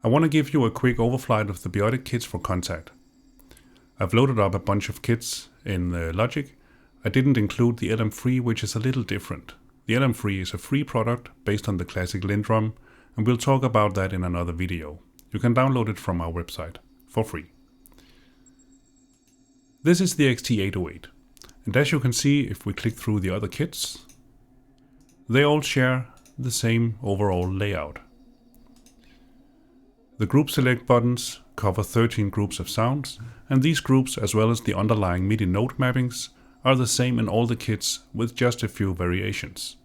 I want to give you a quick overflight of the Beaotic kits for Kontakt. I've loaded up a bunch of kits in Logic. I didn't include the LMFree, which is a little different. The LMFree is a free product based on the classic LinnDrum, and we'll talk about that in another video. You can download it from our website for free. This is the XT808, and as you can see, if we click through the other kits, they all share the same overall layout. The group select buttons cover 13 groups of sounds, and these groups, as well as the underlying MIDI note mappings, are the same in all the kits with just a few variations.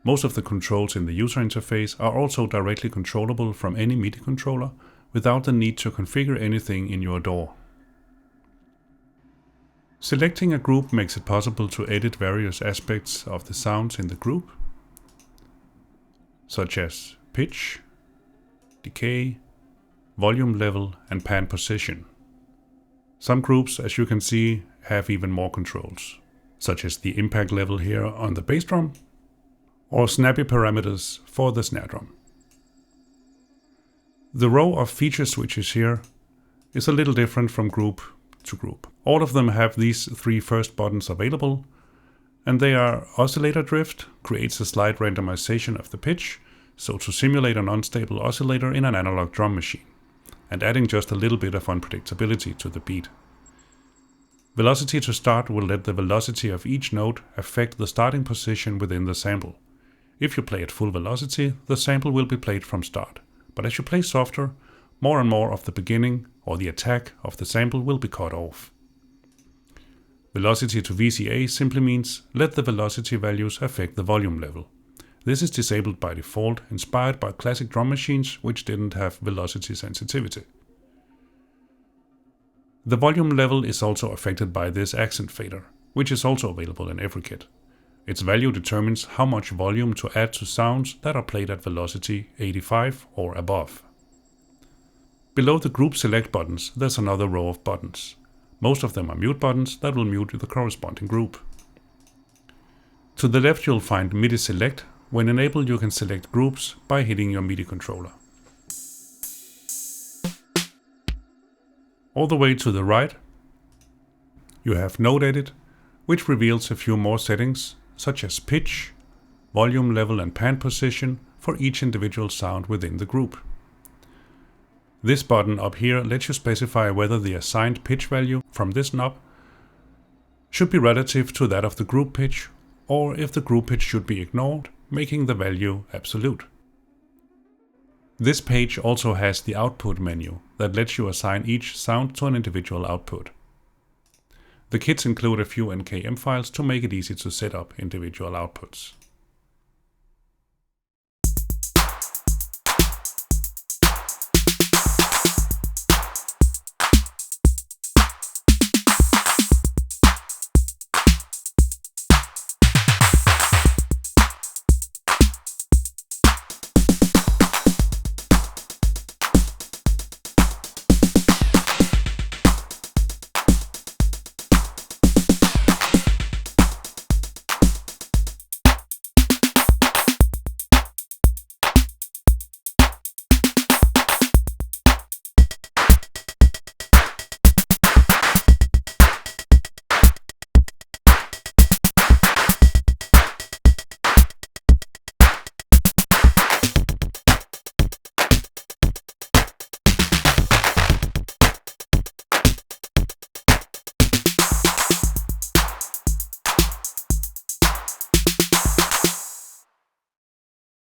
Most of the controls in the user interface are also directly controllable from any MIDI controller without the need to configure anything in your DAW. Selecting a group makes it possible to edit various aspects of the sounds in the group, such as pitch, decay, volume level, and pan position. Some groups, as you can see, have even more controls, such as the impact level here on the bass drum, or snappy parameters for the snare drum. The row of feature switches here is a little different from group to group. All of them have these three first buttons available, and they are oscillator drift, creates a slight randomization of the pitch, so to simulate an unstable oscillator in an analog drum machine, and adding just a little bit of unpredictability to the beat. Velocity to start will let the velocity of each note affect the starting position within the sample. If you play at full velocity, the sample will be played from start, but as you play softer, more and more of the beginning or the attack of the sample will be cut off. Velocity to VCA simply means let the velocity values affect the volume level. This is disabled by default, inspired by classic drum machines which didn't have velocity sensitivity. The volume level is also affected by this accent fader, which is also available in every kit. Its value determines how much volume to add to sounds that are played at velocity 85 or above. Below the group select buttons, there's another row of buttons. Most of them are mute buttons that will mute the corresponding group. To the left you'll find MIDI select. When enabled, you can select groups by hitting your MIDI controller. All the way to the right, you have Note Edit, which reveals a few more settings, such as pitch, volume level, and pan position for each individual sound within the group. This button up here lets you specify whether the assigned pitch value from this knob should be relative to that of the group pitch, or if the group pitch should be ignored, making the value absolute. This page also has the output menu that lets you assign each sound to an individual output. The kits include a few NKM files to make it easy to set up individual outputs.